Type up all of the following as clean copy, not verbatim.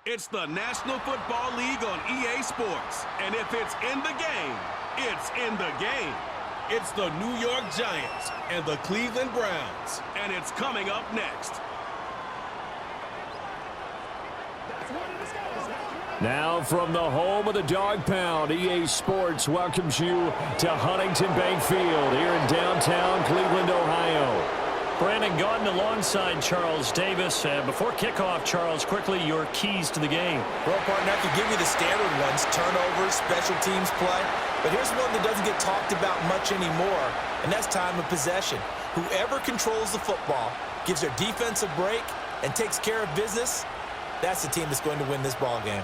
It's the National Football League on EA Sports. And if it's in the game, it's in the game. It's the New York Giants and the Cleveland Browns. And it's coming up next. Now from the home of the Dog Pound, EA Sports welcomes you to Huntington Bank Field here in downtown Cleveland, Ohio. Brandon Gaudin alongside Charles Davis. Before kickoff, Charles, quickly your keys to the game. Well, partner, I could give you the standard ones, turnovers, special teams play. But here's one that doesn't get talked about much anymore, and that's time of possession. Whoever controls the football, gives their defense a break, and takes care of business, that's the team that's going to win this ball game.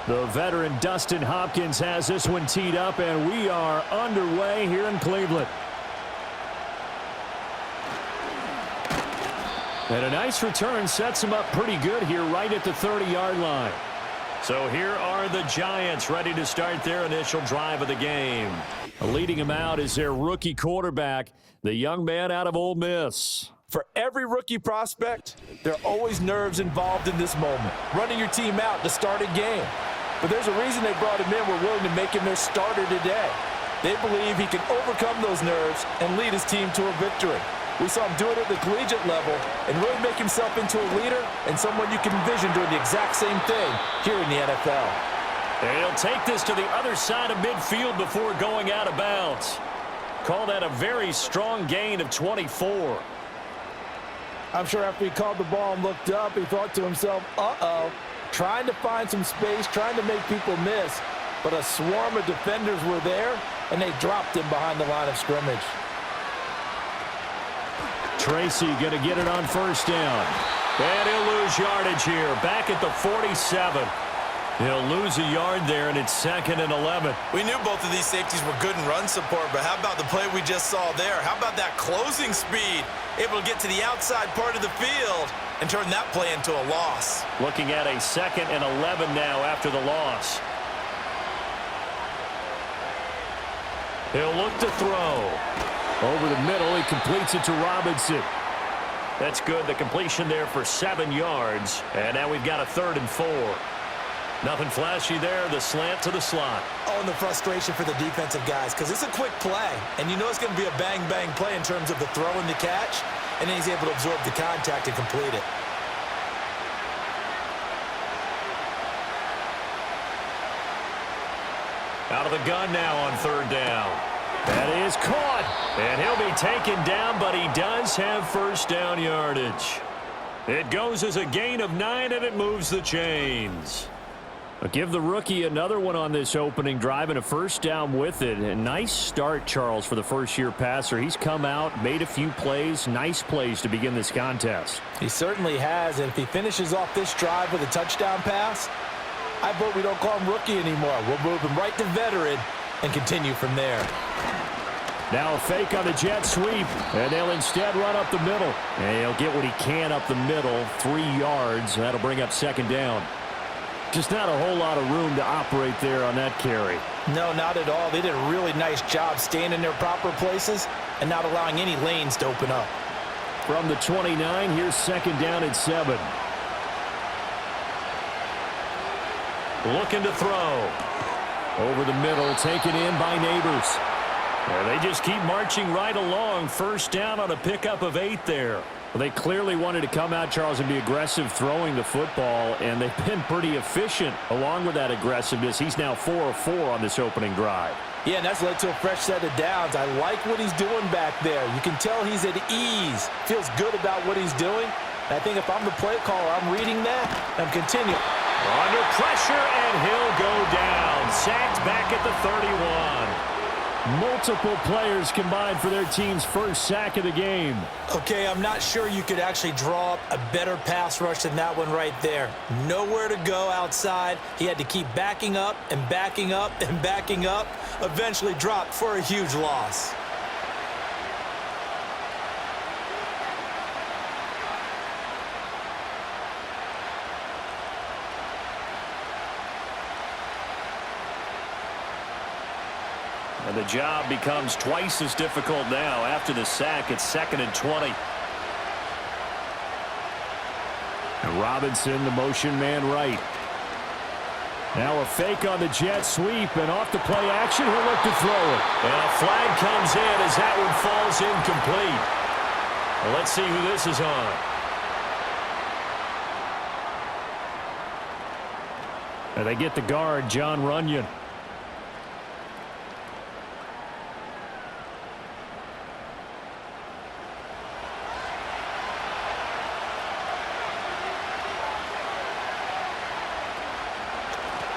The veteran Dustin Hopkins has this one teed up, and we are underway here in Cleveland. And a nice return sets him up pretty good here right at the 30-yard line. So here are the Giants ready to start their initial drive of the game. Leading him out is their rookie quarterback, the young man out of Ole Miss. For every rookie prospect, there are always nerves involved in this moment. Running your team out to start a game. But there's a reason they brought him in. We're willing to make him their starter today. They believe he can overcome those nerves and lead his team to a victory. We saw him do it at the collegiate level and really make himself into a leader and someone you can envision doing the exact same thing here in the NFL. And he'll take this to the other side of midfield before going out of bounds. Call that a very strong gain of 24. I'm sure after he called the ball and looked up, he thought to himself, uh-oh, trying to find some space, trying to make people miss. But a swarm of defenders were there, and they dropped him behind the line of scrimmage. Tracy going to get it on first down. And he'll lose yardage here, back at the 47. He'll lose a yard there, and it's 2nd and 11. We knew both of these safeties were good in run support, but how about the play we just saw there? How about that closing speed? Able to get to the outside part of the field and turn that play into a loss. Looking at a 2nd and 11 now after the loss. He'll look to throw. Over the middle, he completes it to Robinson. That's good. The completion there for 7 yards. And now we've got a 3rd and 4. Nothing flashy there, the slant to the slot. Oh, and the frustration for the defensive guys, because it's a quick play, and you know it's going to be a bang-bang play in terms of the throw and the catch, and then he's able to absorb the contact and complete it. Out of the gun now on 3rd down. That is caught. And he'll be taken down, but he does have first down yardage. It goes as a gain of 9, and it moves the chains. Give the rookie another one on this opening drive and a first down with it. A nice start, Charles, for the first-year passer. He's come out, made a few plays, nice plays to begin this contest. He certainly has, and if he finishes off this drive with a touchdown pass, I vote we don't call him rookie anymore. We'll move him right to veteran and continue from there. Now a fake on the jet sweep, and they'll instead run up the middle. And he'll get what he can up the middle, 3 yards. That'll bring up 2nd down. Just not a whole lot of room to operate there on that carry. No, not at all. They did a really nice job staying in their proper places and not allowing any lanes to open up. From the 29, here's 2nd down at 7. Looking to throw. Over the middle, taken in by Neighbors. They just keep marching right along. First down on a pickup of 8 there. Well, they clearly wanted to come out, Charles, and be aggressive throwing the football, and they've been pretty efficient along with that aggressiveness. He's now 4 of 4 on this opening drive. Yeah, and that's led to a fresh set of downs. I like what he's doing back there. You can tell he's at ease, feels good about what he's doing. And I think if I'm the play caller, I'm reading that, and I'm continuing. Under pressure, and he'll go down. Sacked back at the 31. Multiple players combined for their team's first sack of the game. Okay, I'm not sure you could actually draw up a better pass rush than that one right there. Nowhere to go outside. He had to keep backing up and backing up and backing up. Eventually dropped for a huge loss. And the job becomes twice as difficult now. After the sack, it's 2nd and 20. And Robinson, the motion man right. Now a fake on the jet sweep, and off the play action, he'll look to throw it. And a flag comes in as that one falls incomplete. Well, let's see who this is on. And they get the guard, John Runyon.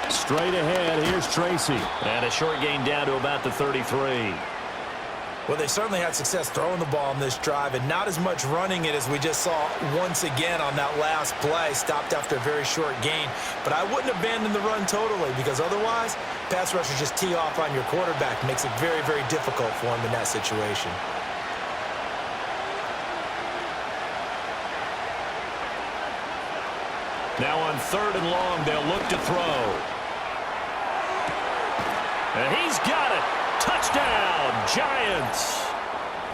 Straight ahead, here's Tracy. And a short gain down to about the 33. Well, they certainly had success throwing the ball on this drive, and not as much running it as we just saw once again on that last play. Stopped after a very short gain. But I wouldn't abandon the run totally, because otherwise, pass rushers just tee off on your quarterback. Makes it very, very difficult for him in that situation. Now on 3rd and long, they'll look to throw. And he's got it. Touchdown, Giants.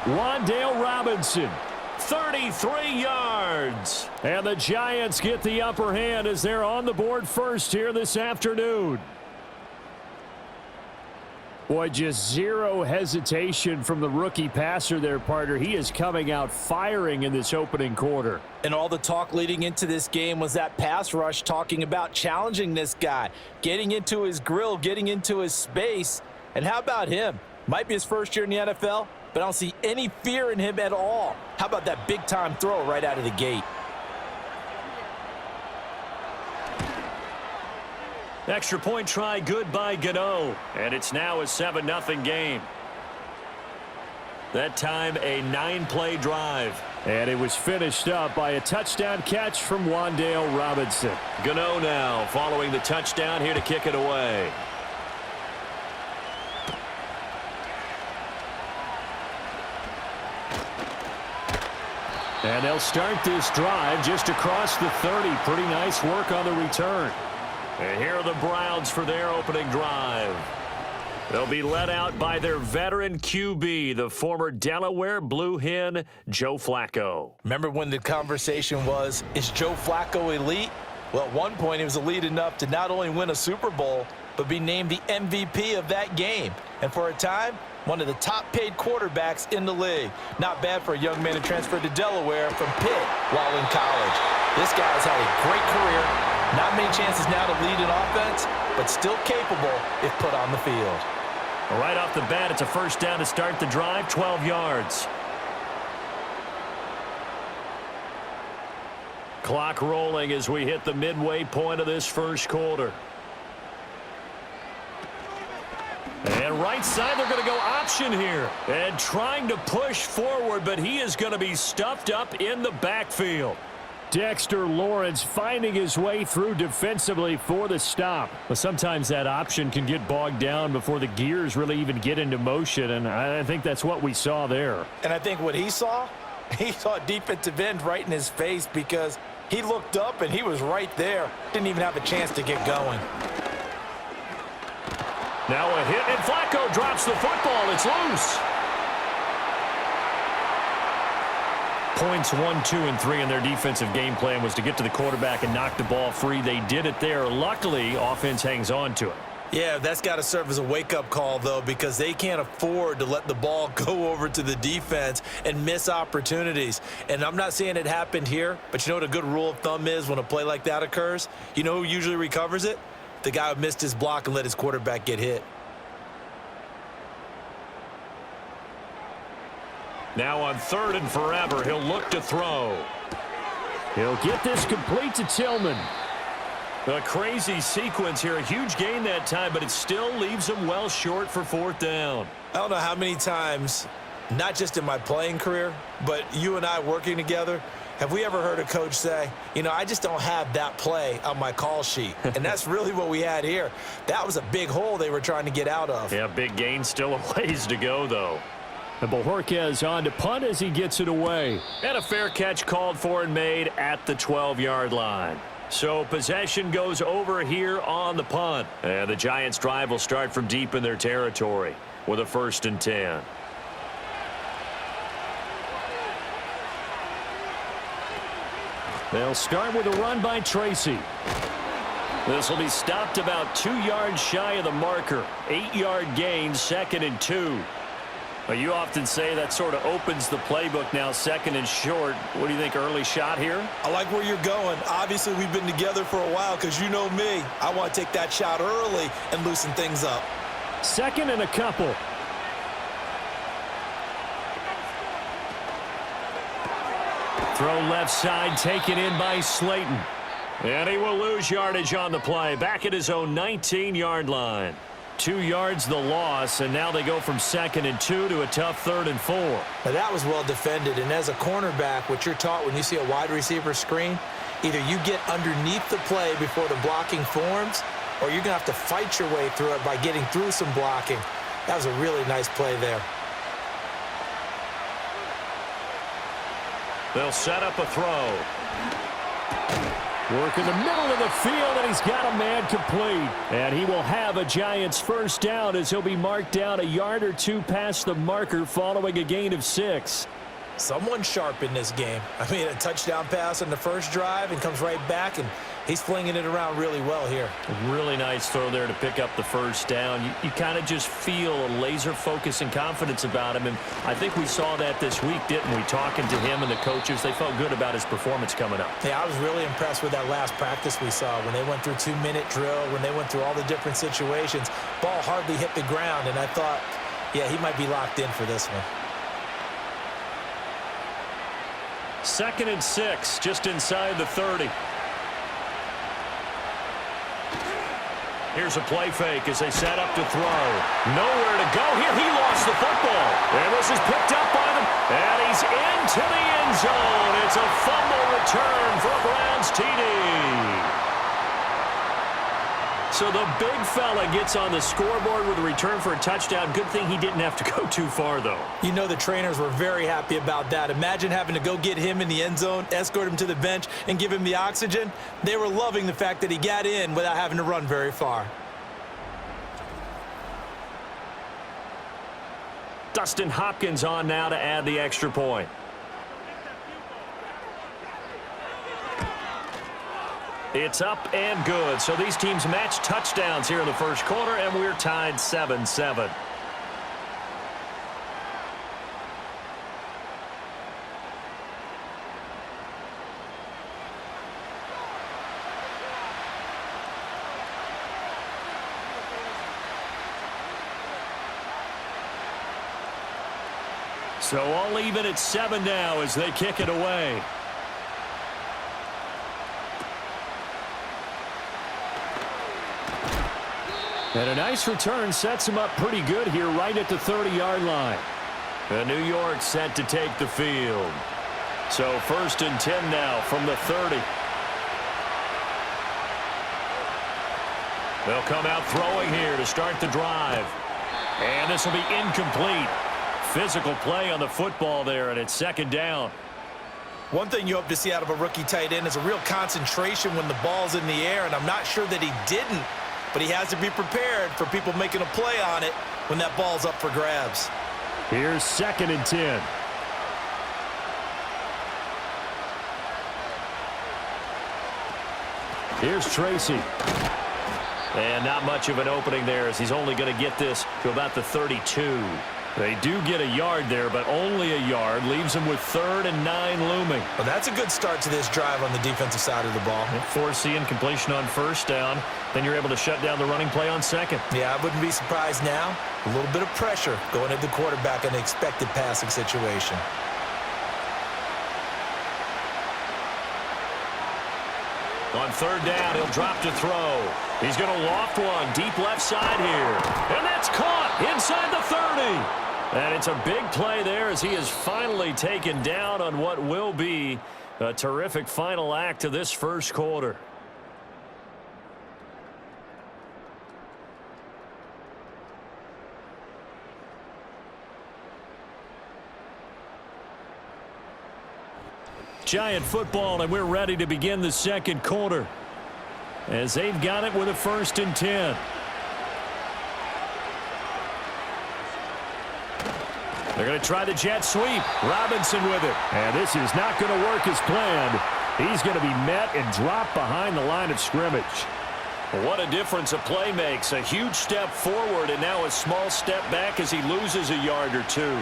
Wan'Dale Robinson, 33 yards. And the Giants get the upper hand as they're on the board first here this afternoon. Boy, just zero hesitation from the rookie passer there, partner. He is coming out firing in this opening quarter. And all the talk leading into this game was that pass rush talking about challenging this guy, getting into his grill, getting into his space. And how about him? Might be his first year in the NFL, but I don't see any fear in him at all. How about that big-time throw right out of the gate? Extra point try good by Gano. And it's now a 7-0 game. That time a 9-play drive. And it was finished up by a touchdown catch from Wan'Dale Robinson. Gano now following the touchdown here to kick it away. And they'll start this drive just across the 30. Pretty nice work on the return. And here are the Browns for their opening drive. They'll be led out by their veteran QB, the former Delaware Blue Hen, Joe Flacco. Remember when the conversation was, is Joe Flacco elite? Well, at one point, he was elite enough to not only win a Super Bowl, but be named the MVP of that game. And for a time, one of the top-paid quarterbacks in the league. Not bad for a young man who transferred to Delaware from Pitt while in college. This guy has had a great career. Not many chances now to lead an offense, but still capable if put on the field. Right off the bat, it's a first down to start the drive, 12 yards. Clock rolling as we hit the midway point of this first quarter. And right side, they're going to go option here. And trying to push forward, but he is going to be stuffed up in the backfield. Dexter Lawrence finding his way through defensively for the stop. But sometimes that option can get bogged down before the gears really even get into motion, and I think that's what we saw there. And I think what he saw a defensive end right in his face because he looked up and he was right there. Didn't even have a chance to get going. Now a hit, and Flacco drops the football. It's loose. Points 1, 2, and 3 in their defensive game plan was to get to the quarterback and knock the ball free. They did it there. Luckily, offense hangs on to it. Yeah, that's got to serve as a wake-up call, though, because they can't afford to let the ball go over to the defense and miss opportunities. And I'm not saying it happened here, but you know what a good rule of thumb is when a play like that occurs? You know who usually recovers it? The guy who missed his block and let his quarterback get hit. Now on 3rd and forever, he'll look to throw. He'll get this complete to Tillman. A crazy sequence here. A huge gain that time, but it still leaves him well short for 4th down. I don't know how many times, not just in my playing career, but you and I working together, have we ever heard a coach say, you know, I just don't have that play on my call sheet. And that's really what we had here. That was a big hole they were trying to get out of. Yeah, big gain, still a ways to go, though. And Bojorquez on to punt as he gets it away. And a fair catch called for and made at the 12-yard line. So possession goes over here on the punt. And the Giants drive will start from deep in their territory. with a 1st and 10. They'll start with a run by Tracy. This will be stopped about 2 yards shy of the marker. 8-yard gain, 2nd and 2. But you often say that sort of opens the playbook now, 2nd and short. What do you think, early shot here? I like where you're going. Obviously, we've been together for a while because you know me. I want to take that shot early and loosen things up. 2nd and a couple. Throw left side, taken in by Slayton. And he will lose yardage on the play, back at his own 19-yard line. 2 yards the loss, and now they go from 2nd and 2 to a tough 3rd and 4. Now that was well defended, and as a cornerback, what you're taught when you see a wide receiver screen, either you get underneath the play before the blocking forms, or you're going to have to fight your way through it by getting through some blocking. That was a really nice play there. They'll set up a throw. Work in the middle of the field, and he's got a man complete. And he will have a Giants 1st down as he'll be marked down a yard or 2 past the marker following a gain of 6. Someone sharp in this game. I mean, a touchdown pass on the first drive and comes right back, and he's flinging it around really well here. A really nice throw there to pick up the 1st down. You kind of just feel a laser focus and confidence about him, and I think we saw that this week, didn't we? Talking to him and the coaches, they felt good about his performance coming up. Yeah, I was really impressed with that last practice we saw when they went through 2-minute drill, when they went through all the different situations. Ball hardly hit the ground, and I thought, yeah, he might be locked in for this one. 2nd and 6, just inside the 30. Here's a play fake as they set up to throw. Nowhere to go here. He lost the football. And this is picked up by them. And he's into the end zone. It's a fumble return for a Browns TD. So the big fella gets on the scoreboard with a return for a touchdown. Good thing he didn't have to go too far, though. You know the trainers were very happy about that. Imagine having to go get him in the end zone, escort him to the bench, and give him the oxygen. They were loving the fact that he got in without having to run very far. Dustin Hopkins on now to add the extra point. It's up and good. So these teams match touchdowns here in the first quarter, and we're tied 7-7. So all even at 7 now as they kick it away. And a nice return sets him up pretty good here right at the 30-yard line. And New York set to take the field. So 1st and 10 now from the 30. They'll come out throwing here to start the drive. And this will be incomplete. Physical play on the football there, and it's 2nd down. One thing you hope to see out of a rookie tight end is a real concentration when the ball's in the air, and I'm not sure that he didn't, but he has to be prepared for people making a play on it when that ball's up for grabs. Here's 2nd and 10. Here's Tracy. And not much of an opening there as he's only going to get this to about the 32. They do get a yard there, but only a yard. Leaves them with 3rd and 9 looming. Well, that's a good start to this drive on the defensive side of the ball. Forcing completion on 1st down. Then you're able to shut down the running play on 2nd. Yeah, I wouldn't be surprised now. A little bit of pressure going at the quarterback in an expected passing situation. On 3rd down, he'll drop to throw. He's going to loft one deep left side here. And that's caught inside the 30. And it's a big play there as he is finally taken down on what will be a terrific final act of this first quarter. Giant football, and we're ready to begin the second quarter as they've got it with a 1st and 10. They're going to try the jet sweep. Robinson with it. And this is not going to work as planned. He's going to be met and dropped behind the line of scrimmage. What a difference a play makes. A huge step forward and now a small step back as he loses a yard or two.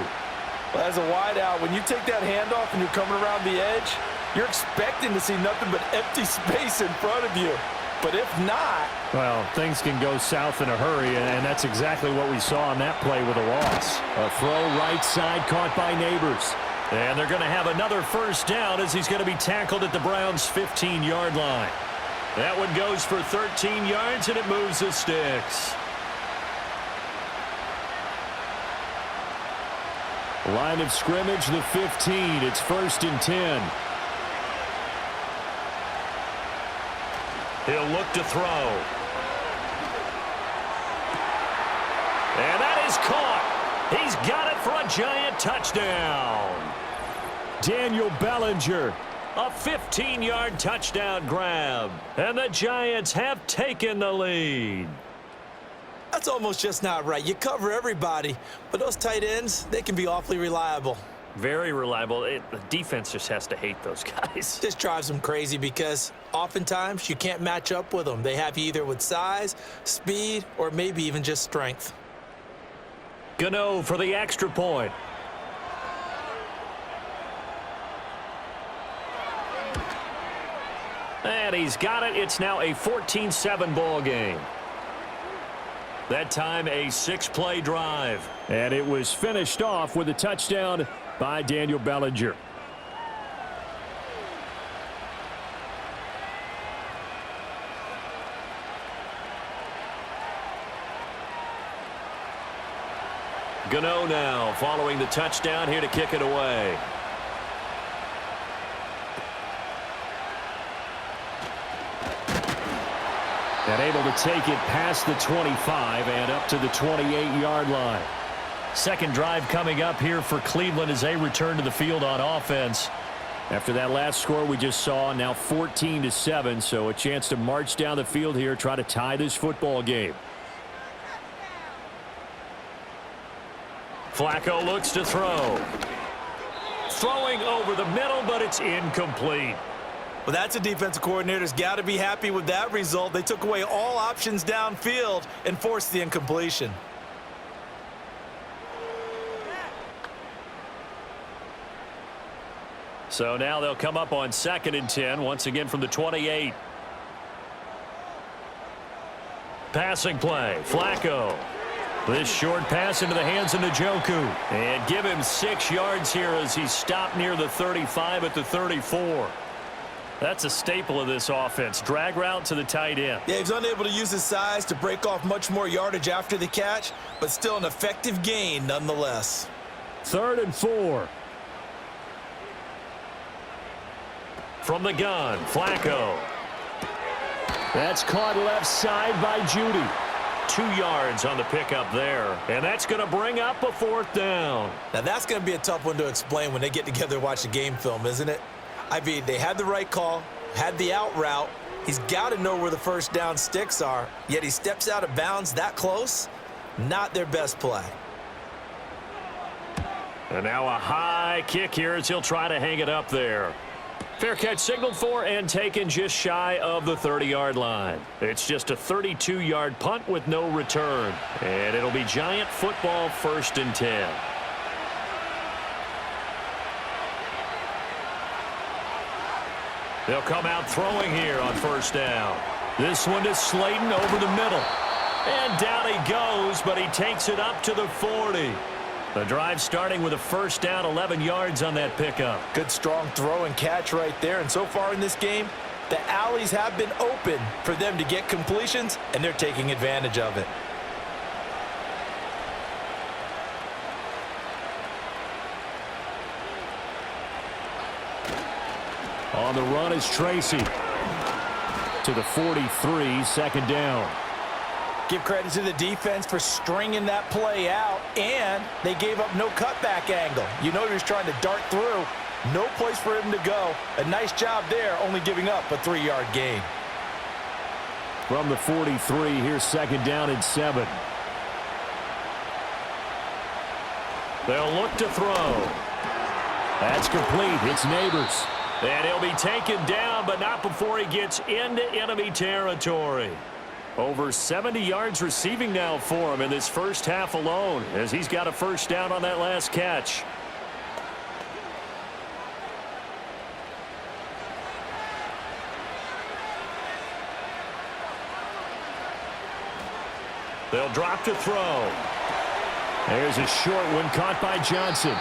Well, as a wideout, when you take that handoff and you're coming around the edge, you're expecting to see nothing but empty space in front of you. But if not... Well, things can go south in a hurry, and that's exactly what we saw on that play with a loss. A throw right side caught by Neighbors. And they're going to have another first down as he's going to be tackled at the Browns' 15-yard line. That one goes for 13 yards, and it moves the sticks. Line of scrimmage, the 15. It's 1st and 10. He'll look to throw. And that is caught. He's got it for a giant touchdown. Daniel Bellinger. A 15-yard touchdown grab. And the Giants have taken the lead. That's almost just not right. You cover everybody, but those tight ends, they can be awfully reliable. Very reliable. The defense just has to hate those guys. Just drives them crazy because oftentimes you can't match up with them. They have you either with size, speed, or maybe even just strength. Gano for the extra point. And he's got it. It's now a 14-7 ball game. That time a 6-play drive. And it was finished off with a touchdown by Daniel Bellinger. Gano now following the touchdown here to kick it away. And able to take it past the 25 and up to the 28-yard line. Second drive coming up here for Cleveland as they return to the field on offense. After that last score we just saw, now 14-7, so a chance to march down the field here, try to tie this football game. Flacco looks to throw. Throwing over the middle, but it's incomplete. Well, that's a defensive coordinator's got to be happy with that result. They took away all options downfield and forced the incompletion. So now they'll come up on 2nd and 10, once again from the 28. Passing play, Flacco. This short pass into the hands of Njoku. And give him 6 yards here as he's stopped near the 35 at the 34. That's a staple of this offense. Drag route to the tight end. Yeah, he's unable to use his size to break off much more yardage after the catch, but still an effective gain nonetheless. 3rd and 4. From the gun, Flacco. That's caught left side by Judy. 2 yards on the pickup there. And that's going to bring up a 4th down. Now that's going to be a tough one to explain when they get together and watch the game film, isn't it? I mean, they had the right call, had the out route. He's got to know where the first down sticks are, yet he steps out of bounds that close. Not their best play. And now a high kick here as he'll try to hang it up there. Fair catch signaled for and taken just shy of the 30-yard line. It's just a 32-yard punt with no return. And it'll be Giant football 1st and 10. They'll come out throwing here on 1st down. This one to Slayton over the middle. And down he goes, but he takes it up to the 40. The drive starting with a 1st down, 11 yards on that pickup. Good strong throw and catch right there. And so far in this game, the alleys have been open for them to get completions, and they're taking advantage of it. On the run is Tracy. To the 43, 2nd down. Give credit to the defense for stringing that play out, and they gave up no cutback angle. You know he was trying to dart through. No place for him to go. A nice job there, only giving up a 3-yard gain. From the 43, here's 2nd down and 7. They'll look to throw. That's complete. It's Neighbors. And he'll be taken down, but not before he gets into enemy territory. Over 70 yards receiving now for him in this first half alone, as he's got a first down on that last catch. They'll drop to throw. There's a short one caught by Johnson.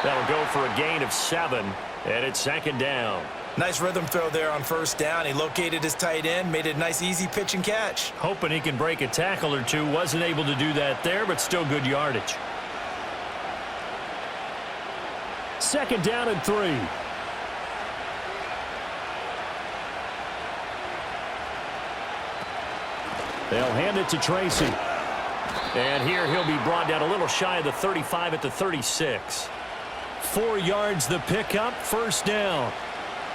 That'll go for a gain of 7, and it's second down. Nice rhythm throw there on first down. He located his tight end, made it a nice, easy pitch and catch. Hoping he can break a tackle or two. Wasn't able to do that there, but still good yardage. Second down and 3. They'll hand it to Tracy. And here he'll be brought down a little shy of the 35 at the 36. 4 yards the pickup, first down.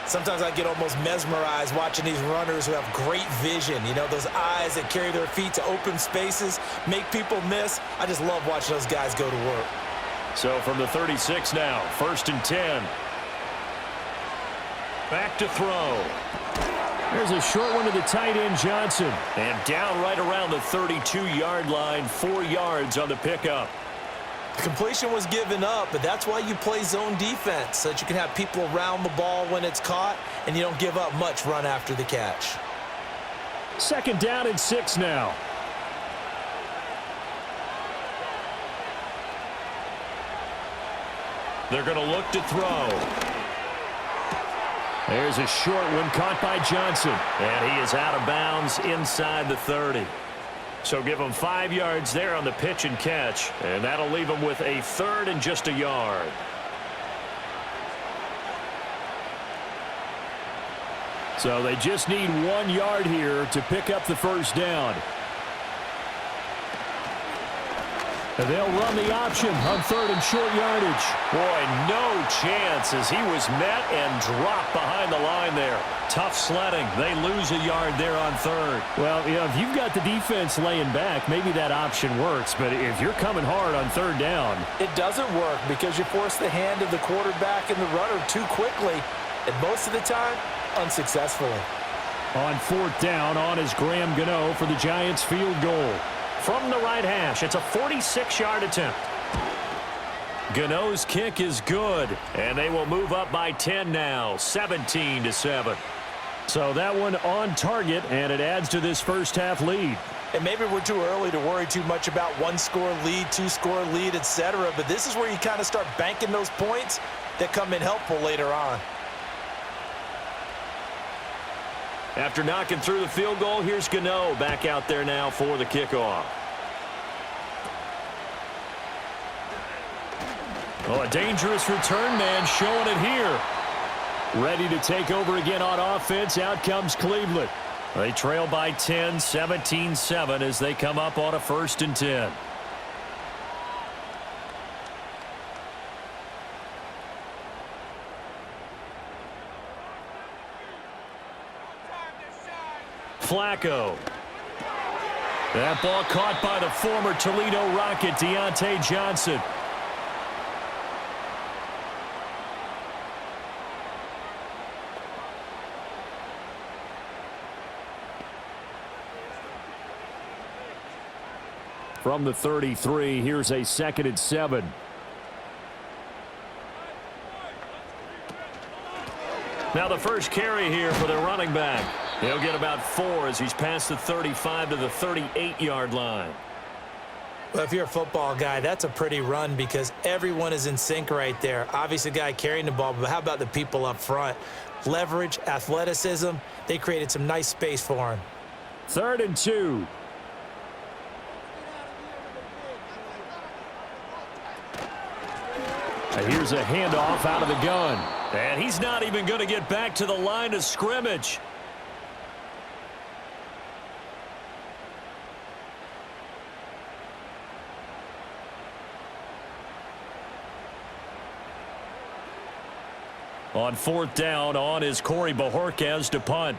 Sometimes I get almost mesmerized watching these runners who have great vision. You know, those eyes that carry their feet to open spaces, make people miss. I just love watching those guys go to work. So from the 36 now, first and 10. Back to throw. There's a short one to the tight end, Johnson. And down right around the 32-yard line, 4 yards on the pickup. The completion was given up, but that's why you play zone defense, so that you can have people around the ball when it's caught, and you don't give up much run after the catch. Second down and 6 now. They're going to look to throw. There's a short one caught by Johnson. And he is out of bounds inside the 30. So give him 5 yards there on the pitch and catch. And that'll leave him with a third and just a yard. So they just need 1 yard here to pick up the first down. And they'll run the option on third and short yardage. Boy, no chance as he was met and dropped behind the line there. Tough sledding. They lose a yard there on third. Well, you know, if you've got the defense laying back, maybe that option works. But if you're coming hard on third down, it doesn't work because you force the hand of the quarterback and the runner too quickly, and most of the time, unsuccessfully. On fourth down, on is Graham Gano for the Giants field goal. From the right hash, it's a 46-yard attempt. Gano's kick is good, and they will move up by 10 now, 17-7. So that one on target, and it adds to this first half lead. And maybe we're too early to worry too much about 1-score lead, 2-score lead, etc. But this is where you kind of start banking those points that come in helpful later on. After knocking through the field goal, here's Gano back out there now for the kickoff. Oh, a dangerous return man showing it here. Ready to take over again on offense. Out comes Cleveland. They trail by 10, 17-7 as they come up on a first and 10. Flacco. That ball caught by the former Toledo Rocket, Deontay Johnson. From the 33, here's a second and 7. Now the first carry here for their running back. He'll get about 4 as he's past the 35 to the 38-yard line. Well, if you're a football guy, that's a pretty run because everyone is in sync right there. Obviously, the guy carrying the ball, but how about the people up front? Leverage, athleticism, they created some nice space for him. Third and 2. And here's a handoff out of the gun. And he's not even going to get back to the line of scrimmage. On fourth down, on is Corey Bojorquez to punt.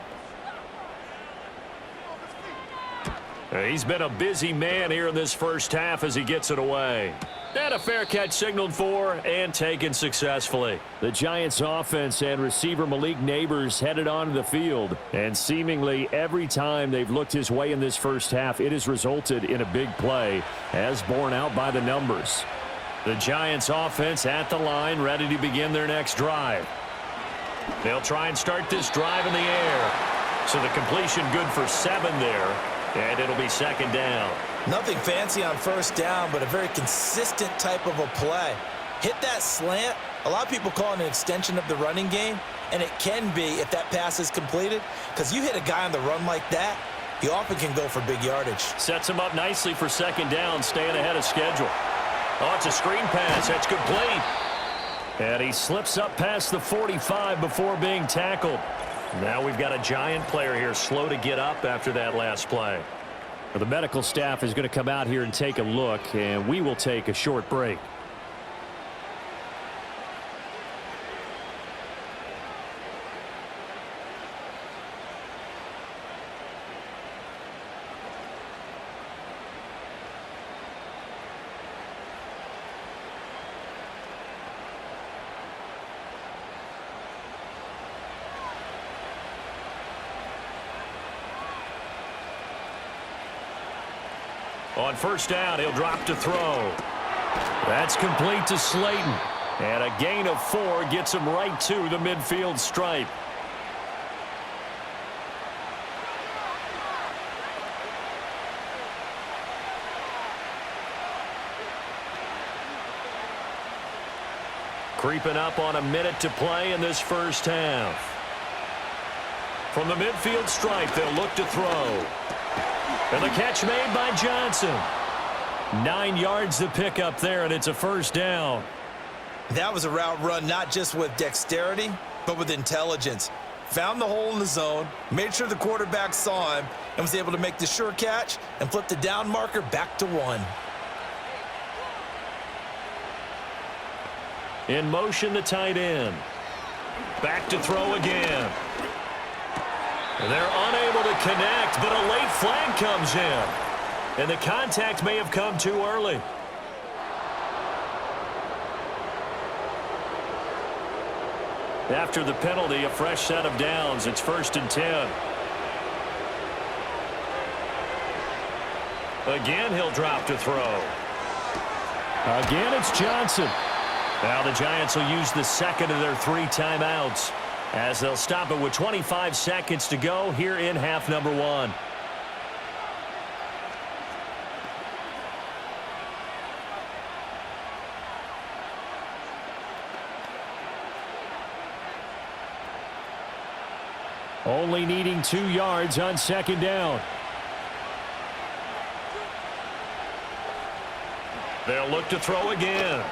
He's been a busy man here in this first half as he gets it away. And a fair catch signaled for and taken successfully. The Giants offense and receiver Malik Neighbors headed onto the field. And seemingly every time they've looked his way in this first half, it has resulted in a big play, as borne out by the numbers. The Giants offense at the line, ready to begin their next drive. They'll try and start this drive in the air. So the completion good for 7 there. And it'll be second down. Nothing fancy on first down, but a very consistent type of a play. Hit that slant. A lot of people call it an extension of the running game, and it can be if that pass is completed, because you hit a guy on the run like that, he often can go for big yardage. Sets him up nicely for second down, staying ahead of schedule. Oh, it's a screen pass. That's complete. And he slips up past the 45 before being tackled. Now we've got a Giant player here slow to get up after that last play. The medical staff is going to come out here and take a look, and we will take a short break. On first down, he'll drop to throw. That's complete to Slayton. And a gain of 4 gets him right to the midfield stripe. Creeping up on a minute to play in this first half. From the midfield stripe, they'll look to throw. And the catch made by Jaxson. 9 yards to pick up there, and it's a first down. That was a route run not just with dexterity, but with intelligence. Found the hole in the zone, made sure the quarterback saw him, and was able to make the sure catch and flip the down marker back to 1. In motion, the tight end. Back to throw again. And they're unable to connect, but a late flag comes in. And the contact may have come too early. After the penalty, a fresh set of downs. It's 1st and 10. Again, he'll drop to throw. Again, it's Jaxson. Now the Giants will use the second of their 3 timeouts, as they'll stop it with 25 seconds to go here in half number 1. Only needing 2 yards on second down. They'll look to throw again.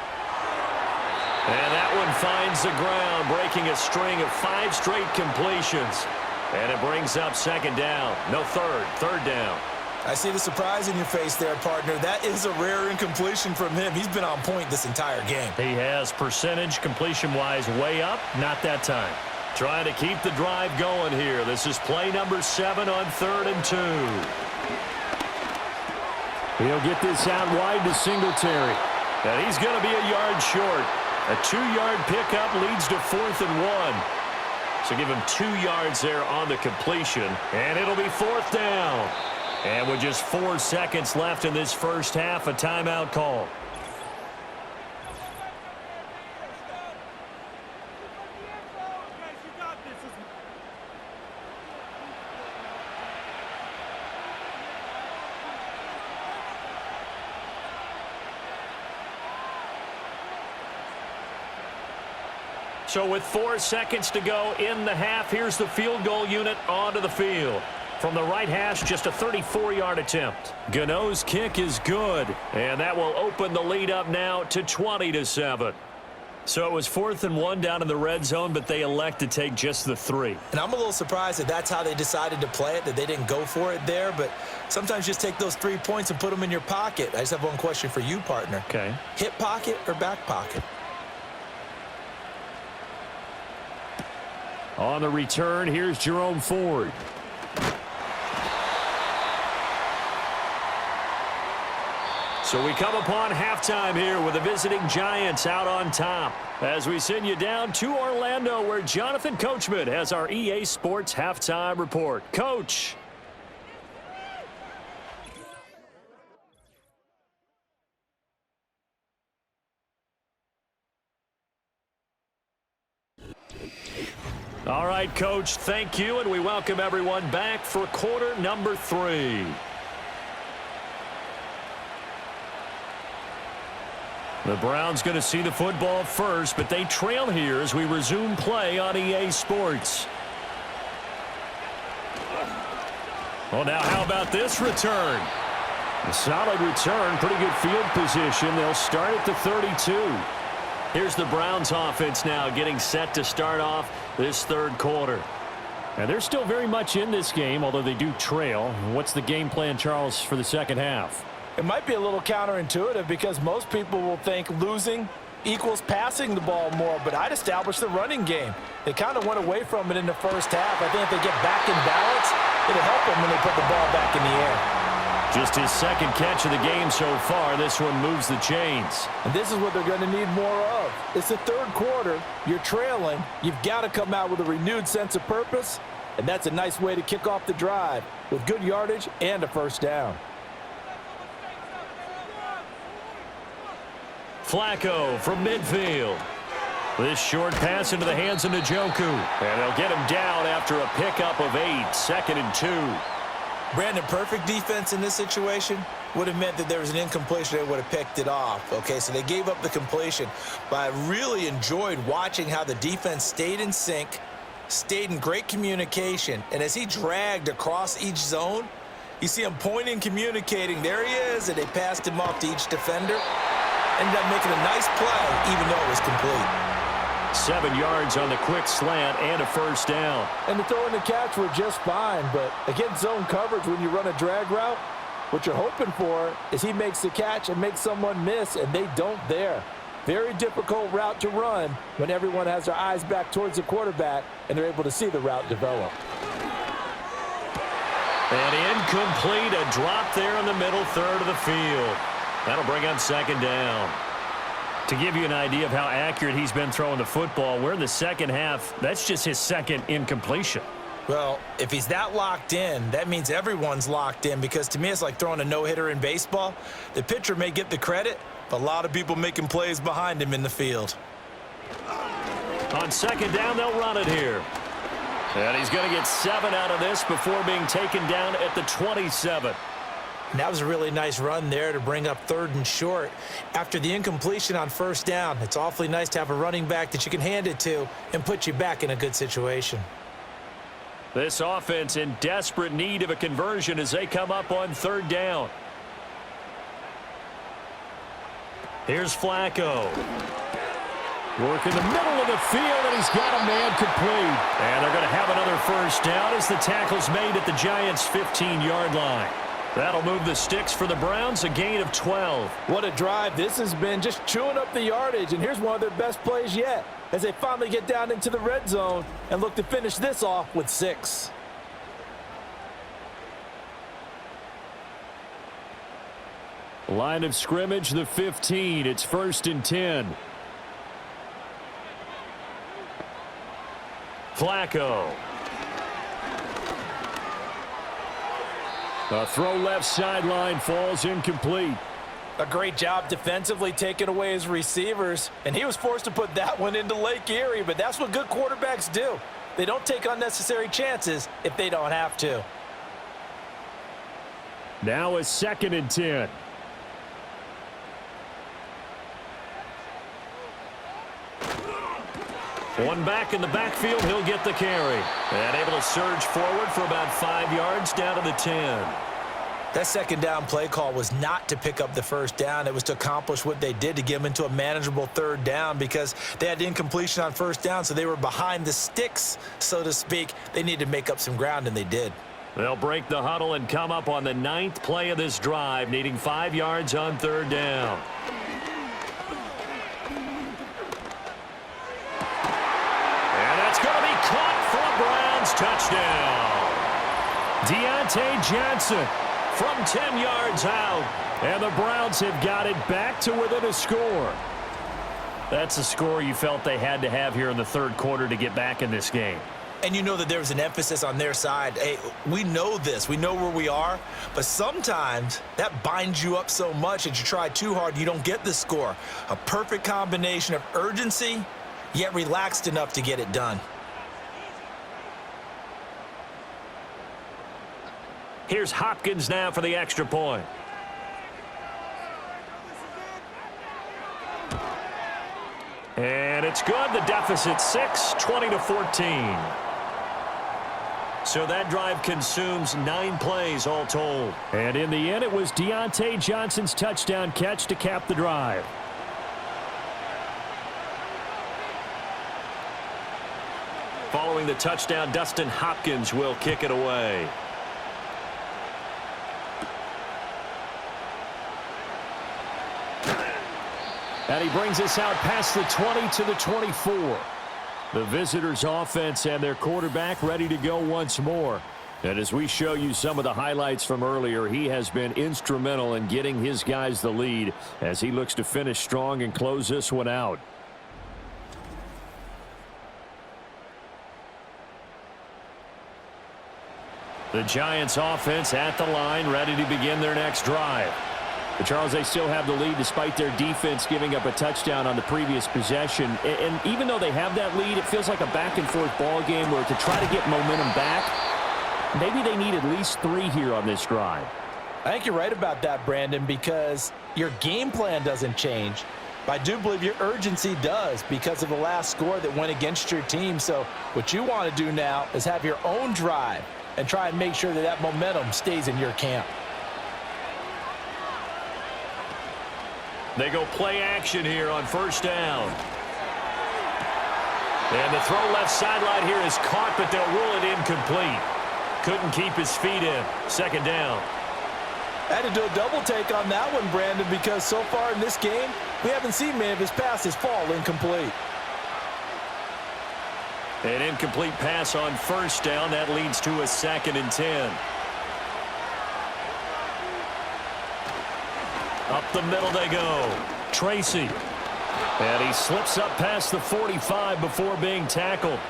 And that one finds the ground, breaking a string of 5 straight completions. And it brings up second down. No, third down. I see the surprise in your face there, partner. That is a rare incompletion from him. He's been on point this entire game. He has percentage completion-wise way up, not that time. Trying to keep the drive going here. This is play number 7 on 3rd and 2. He'll get this out wide to Singletary. And he's going to be a yard short. A 2-yard pickup leads to 4th and 1. So give him 2 yards there on the completion. And it'll be 4th down. And with just 4 seconds left in this first half, a timeout call. So with 4 seconds to go in the half, here's the field goal unit onto the field. From the right hash, just a 34-yard attempt. Gano's kick is good, and that will open the lead up now to 20-7. So it was 4th and 1 down in the red zone, but they elect to take just the 3. And I'm a little surprised that that's how they decided to play it, that they didn't go for it there. But sometimes just take those 3 points and put them in your pocket. I just have one question for you, partner. Okay. Hip pocket or back pocket? On the return, here's Jerome Ford. So we come upon halftime here with the visiting Giants out on top. As we send you down to Orlando, where Jonathan Coachman has our EA Sports halftime report. Coach. All right, Coach, thank you, and we welcome everyone back for quarter number 3. The Browns going to see the football first, but they trail here as we resume play on EA Sports. Well, now how about this return? A solid return, pretty good field position. They'll start at the 32. Here's the Browns offense now getting set to start off this third quarter. And they're still very much in this game, although they do trail. What's the game plan, Charles, for the second half? It might be a little counterintuitive because most people will think losing equals passing the ball more, but I'd establish the running game. They kind of went away from it in the first half. I think if they get back in balance, it'll help them when they put the ball back in the air. Just his second catch of the game so far. This one moves the chains. And this is what they're going to need more of. It's the third quarter. You're trailing. You've got to come out with a renewed sense of purpose, and that's a nice way to kick off the drive with good yardage and a first down. Flacco from midfield. This short pass into the hands of Njoku. And they'll get him down after a pickup of 8, 2nd and 2. Brandon, perfect defense in this situation would have meant that there was an incompletion. They would have picked it off. Okay, so they gave up the completion. But I really enjoyed watching how the defense stayed in sync, stayed in great communication. And as he dragged across each zone, you see him pointing, communicating. There he is, and they passed him off to each defender. Ended up making a nice play, even though it was complete. 7 yards on the quick slant and a first down. And the throw and the catch were just fine, but against zone coverage when you run a drag route, what you're hoping for is he makes the catch and makes someone miss, and they don't there. Very difficult route to run when everyone has their eyes back towards the quarterback and they're able to see the route develop. And incomplete, a drop there in the middle third of the field. That'll bring up second down. To give you an idea of how accurate he's been throwing the football, we're in the second half. That's just his second incompletion. Well, if he's that locked in, that means everyone's locked in, because to me it's like throwing a no-hitter in baseball. The pitcher may get the credit, but a lot of people making plays behind him in the field. On second down, they'll run it here. And he's going to get 7 out of this before being taken down at the 27. And that was a really nice run there to bring up 3rd and short. After the incompletion on first down, it's awfully nice to have a running back that you can hand it to and put you back in a good situation. This offense in desperate need of a conversion as they come up on 3rd down. Here's Flacco. Work in the middle of the field, and he's got a man complete. And they're going to have another first down as the tackle's made at the Giants' 15-yard line. That'll move the sticks for the Browns, a gain of 12. What a drive this has been, just chewing up the yardage, and here's one of their best plays yet as they finally get down into the red zone and look to finish this off with 6. Line of scrimmage, the 15. It's 1st and 10. Flacco. A throw left sideline, falls incomplete. A great job defensively taking away his receivers, and he was forced to put that one into Lake Erie, but that's what good quarterbacks do. They don't take unnecessary chances if they don't have to. Now a 2nd and 10. One back in the backfield, he'll get the carry. And able to surge forward for about 5 yards down to the 10. That second down play call was not to pick up the first down. It was to accomplish what they did to get them into a manageable 3rd down, because they had incompletion on first down, so they were behind the sticks, so to speak. They needed to make up some ground, and they did. They'll break the huddle and come up on the 9th play of this drive, needing 5 yards on 3rd down. Caught for a Browns touchdown. Deontay Jaxson from 10 yards out. And the Browns have got it back to within a score. That's a score you felt they had to have here in the third quarter to get back in this game. And you know that there was an emphasis on their side. Hey, we know this. We know where we are. But sometimes that binds you up so much that you try too hard, you don't get the score. A perfect combination of urgency, yet relaxed enough to get it done. Here's Hopkins now for the extra point. And it's good. The deficit 6, 20-14. So that drive consumes 9 plays all told. And in the end, it was Deontay Johnson's touchdown catch to cap the drive. Following the touchdown, Dustin Hopkins will kick it away. And he brings us out past the 20 to the 24. The visitors' offense and their quarterback ready to go once more. And as we show you some of the highlights from earlier, he has been instrumental in getting his guys the lead as he looks to finish strong and close this one out. The Giants' offense at the line, ready to begin their next drive. But Charles, they still have the lead despite their defense giving up a touchdown on the previous possession. And even though they have that lead, it feels like a back-and-forth ball game where to try to get momentum back, maybe they need at least 3 here on this drive. I think you're right about that, Brandon, because your game plan doesn't change. But I do believe your urgency does because of the last score that went against your team. So what you want to do now is have your own drive and try and make sure that that momentum stays in your camp. They go play action here on first down. And the throw left sideline here is caught, but they'll rule it incomplete. Couldn't keep his feet in. Second down. I had to do a double take on that one, Brandon, because so far in this game, we haven't seen many of his passes fall incomplete. An incomplete pass on first down. That leads to a 2nd and 10. Up the middle they go. Tracy. And he slips up past the 45 before being tackled.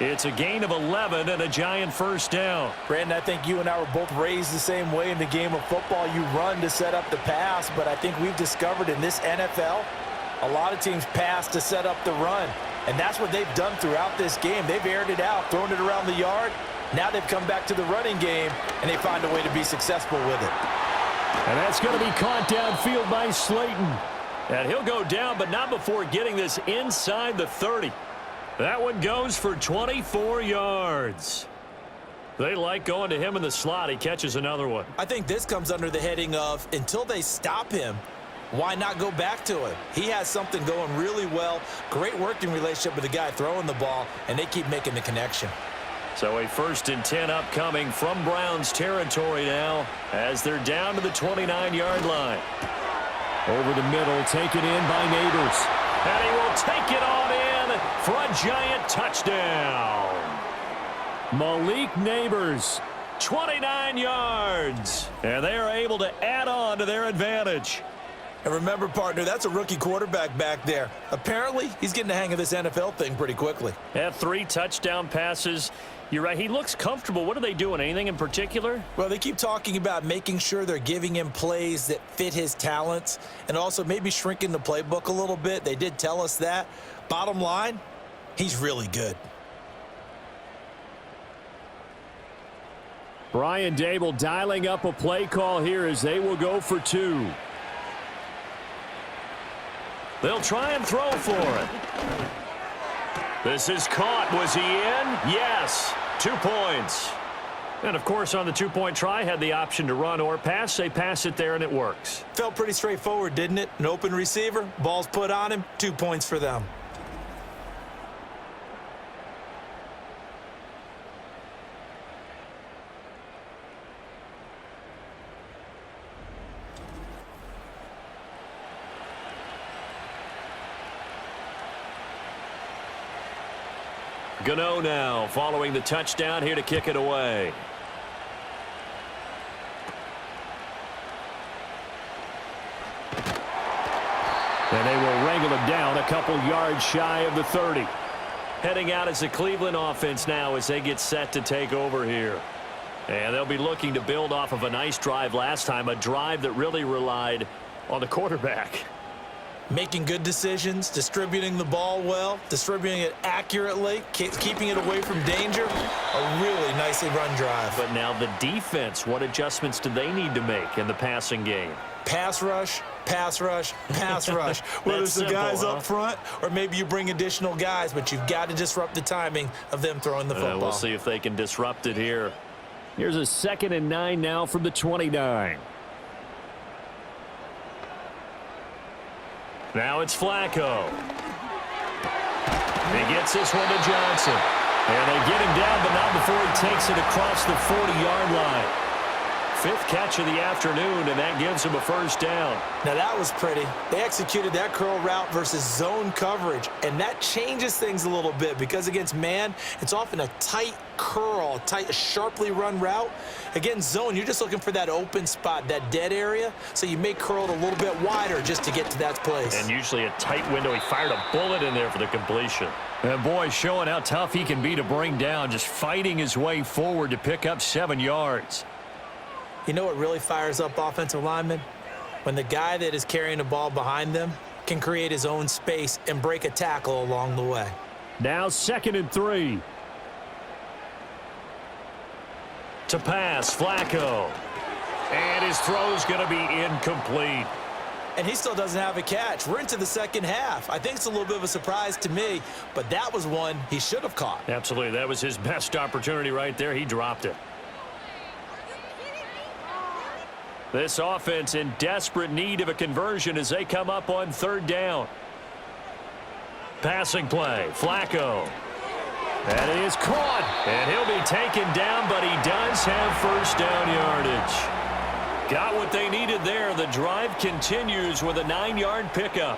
It's a gain of 11 and a Giant first down. Brandon, I think you and I were both raised the same way in the game of football. You run to set up the pass, but I think we've discovered in this NFL, a lot of teams pass to set up the run. And that's what they've done throughout this game. They've aired it out, thrown it around the yard. Now they've come back to the running game, and they find a way to be successful with it. And that's going to be caught downfield by Slayton. And he'll go down, but not before getting this inside the 30. That one goes for 24 yards. They like going to him in the slot. He catches another one. I think this comes under the heading of until they stop him, why not go back to him? He has something going really well. Great working relationship with the guy throwing the ball, and they keep making the connection. So a 1st and 10 upcoming from Browns territory now as they're down to the 29-yard line. Over the middle, taken in by Neighbors. And he will take it on in for a Giant touchdown. Malik Neighbors. 29 yards. And they are able to add on to their advantage. And remember, partner, that's a rookie quarterback back there. Apparently, he's getting the hang of this NFL thing pretty quickly. Had 3 touchdown passes. You're right. He looks comfortable. What are they doing? Anything in particular? Well, they keep talking about making sure they're giving him plays that fit his talents and also maybe shrinking the playbook a little bit. They did tell us that. Bottom line, he's really good. Brian Dable dialing up a play call here as they will go for 2. They'll try and throw for it. This is caught. Was he in? Yes. 2 points. And, of course, on the 2-point try, had the option to run or pass. They pass it there, and it works. Felt pretty straightforward, didn't it? An open receiver, ball's put on him, 2 points for them. Gano now following the touchdown here to kick it away. And they will wrangle him down a couple yards shy of the 30. Heading out as the Cleveland offense now as they get set to take over here. And they'll be looking to build off of a nice drive last time, a drive that really relied on the quarterback. Making good decisions, distributing the ball well, distributing it accurately, keeping it away from danger. A really nicely run drive. But now the defense, what adjustments do they need to make in the passing game? Pass rush, pass rush, pass rush. Whether it's the guys up front or maybe you bring additional guys, but you've got to disrupt the timing of them throwing the football. We'll see if they can disrupt it here. Here's a 2nd and 9 now from the 29. Now it's Flacco. He gets this one to Jaxson. And they get him down, but not before he takes it across the 40-yard line. 5th catch of the afternoon, and that gives him a first down. Now that was pretty. They executed that curl route versus zone coverage, and that changes things a little bit because against man, it's often a tight curl, tight, sharply run route. Against zone, you're just looking for that open spot, that dead area, so you may curl it a little bit wider just to get to that place. And usually a tight window. He fired a bullet in there for the completion. And boy, showing how tough he can be to bring down, just fighting his way forward to pick up 7 yards. You know what really fires up offensive linemen? When the guy that is carrying the ball behind them can create his own space and break a tackle along the way. Now 2nd and 3. To pass, Flacco. And his throw's going to be incomplete. And he still doesn't have a catch. We're into the second half. I think it's a little bit of a surprise to me, but that was one he should have caught. Absolutely. That was his best opportunity right there. He dropped it. This offense in desperate need of a conversion as they come up on 3rd down. Passing play, Flacco. That is caught. And he'll be taken down, but he does have first down yardage. Got what they needed there. The drive continues with a 9-yard pickup.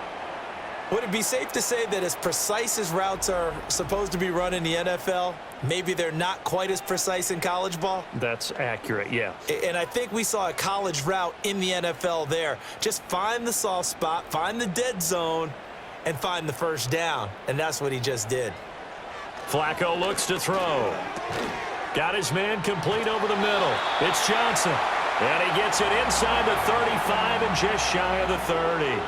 Would it be safe to say that as precise as routes are supposed to be run in the NFL, maybe they're not quite as precise in college ball? That's accurate, yeah. And I think we saw a college route in the NFL there. Just find the soft spot, find the dead zone, and find the first down. And that's what he just did. Flacco looks to throw. Got his man complete over the middle. It's Jaxson. And he gets it inside the 35 and just shy of the 30.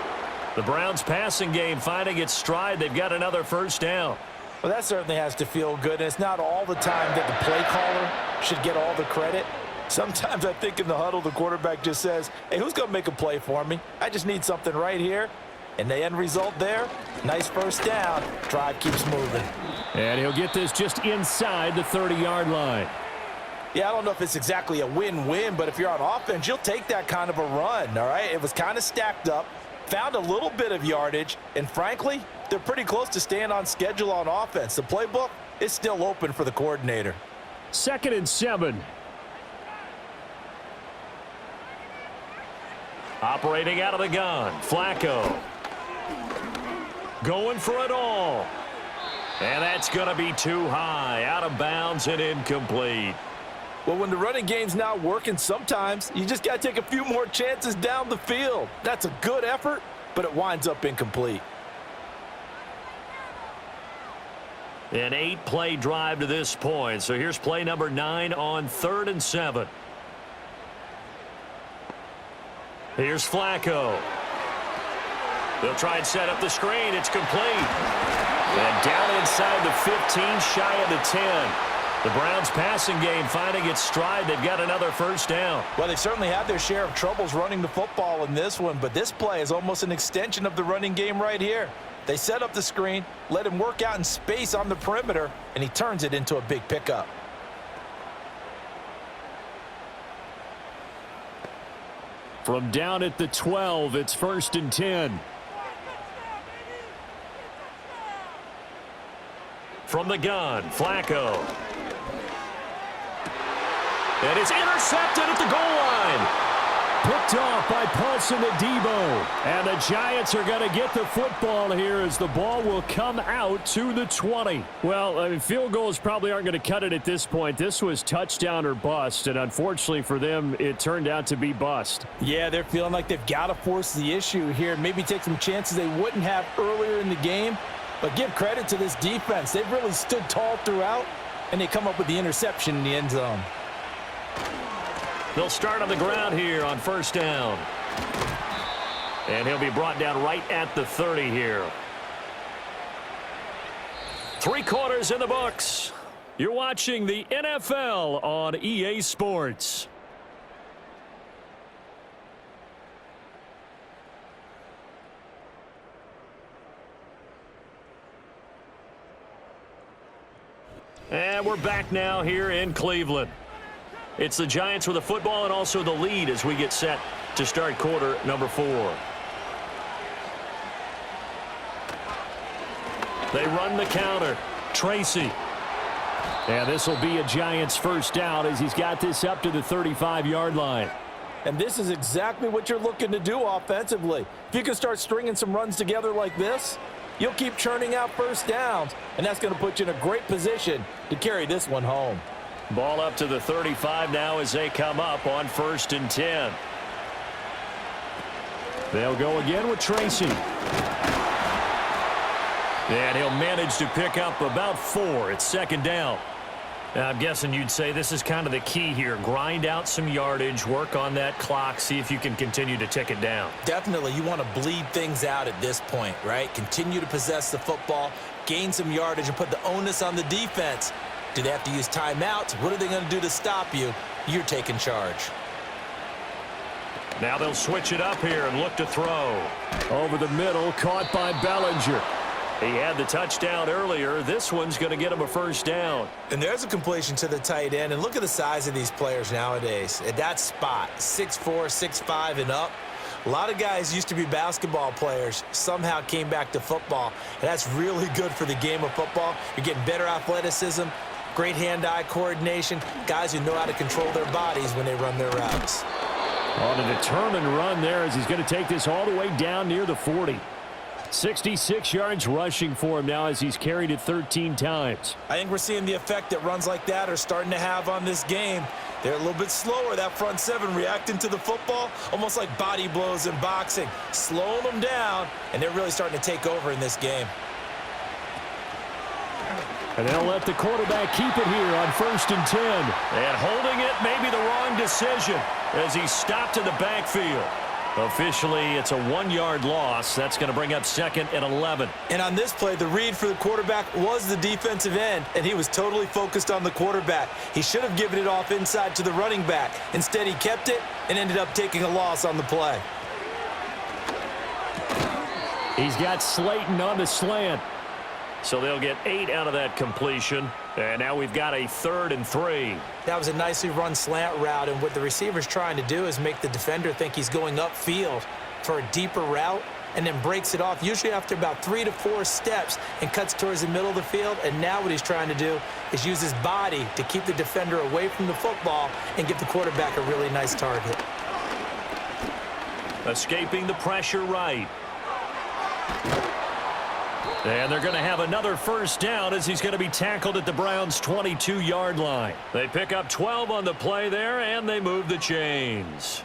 The Browns passing game finding its stride. They've got another first down. Well, that certainly has to feel good. And it's not all the time that the play caller should get all the credit. Sometimes I think in the huddle, the quarterback just says, hey, who's going to make a play for me? I just need something right here. And the end result there, nice first down. Drive keeps moving. And he'll get this just inside the 30-yard line. Yeah, I don't know if it's exactly a win-win, but if you're on offense, you'll take that kind of a run, all right? It was kind of stacked up, found a little bit of yardage, and frankly, they're pretty close to staying on schedule on offense. The playbook is still open for the coordinator. 2nd and 7. Operating out of the gun, Flacco. Going for it all. And that's going to be too high, out of bounds and incomplete. Well, when the running game's not working, sometimes you just got to take a few more chances down the field. That's a good effort, but it winds up incomplete. An 8-play drive to this point. So here's play number 9 on 3rd and 7. Here's Flacco. They'll try and set up the screen. It's complete. And down inside the 15, shy of the 10. The Browns passing game finding its stride. They've got another first down. Well, they certainly had their share of troubles running the football in this one, but this play is almost an extension of the running game right here. They set up the screen, let him work out in space on the perimeter, and he turns it into a big pickup. From down at the 12, it's 1st and 10. From the gun, Flacco. And it's intercepted at the goal line. picked off by Paulson Adebo. And the Giants are going to get the football here as the ball will come out to the 20. Well, I mean, field goals probably aren't going to cut it at this point. This was touchdown or bust, and unfortunately for them, it turned out to be bust. Yeah, they're feeling like they've got to force the issue here. Maybe take some chances they wouldn't have earlier in the game. But give credit to this defense. They've really stood tall throughout, and they come up with the interception in the end zone. They'll start on the ground here on first down. And he'll be brought down right at the 30 here. 3 quarters in the books. You're watching the NFL on EA Sports. And we're back now here in Cleveland. It's the Giants with the football and also the lead as we get set to start quarter number 4. They run the counter. Tracy. And this will be a Giants first down as he's got this up to the 35-yard line. And this is exactly what you're looking to do offensively. If you can start stringing some runs together like this, you'll keep churning out first downs, and that's going to put you in a great position to carry this one home. Ball up to the 35 now as they come up on 1st and 10. They'll go again with Tracy. And he'll manage to pick up about 4. It's 2nd down. Now, I'm guessing you'd say this is kind of the key here. Grind out some yardage, work on that clock, see if you can continue to tick it down. Definitely, you want to bleed things out at this point, right? Continue to possess the football, gain some yardage, and put the onus on the defense. Do they have to use timeouts? What are they going to do to stop you? You're taking charge. Now they'll switch it up here and look to throw. Over the middle, caught by Bellinger. He had the touchdown earlier. This one's going to get him a first down. And there's a completion to the tight end. And look at the size of these players nowadays. At that spot, 6'4", 6'5", and up. A lot of guys used to be basketball players, somehow came back to football. And that's really good for the game of football. You're getting better athleticism, great hand-eye coordination, guys who know how to control their bodies when they run their routes. On a determined run there as he's going to take this all the way down near the 40. 66 yards rushing for him now as he's carried it 13 times. I think we're seeing the effect that runs like that are starting to have on this game. They're a little bit slower, that front 7, reacting to the football, almost like body blows in boxing, slowing them down, and they're really starting to take over in this game. And they'll let the quarterback keep it here on 1st and 10. And holding it may be the wrong decision as he stopped in the backfield. Officially, it's a 1-yard loss. That's going to bring up 2nd and 11. And on this play, the read for the quarterback was the defensive end, and he was totally focused on the quarterback. He should have given it off inside to the running back. Instead, he kept it and ended up taking a loss on the play. He's got Slayton on the slant. So they'll get 8 out of that completion. And now we've got a 3rd and 3. That was a nicely run slant route, and what the receiver's trying to do is make the defender think he's going upfield for a deeper route and then breaks it off, usually after about 3 to 4 steps, and cuts towards the middle of the field. And now what he's trying to do is use his body to keep the defender away from the football and give the quarterback a really nice target. Escaping the pressure right. And they're going to have another first down as he's going to be tackled at the Browns' 22-yard line. They pick up 12 on the play there, and they move the chains.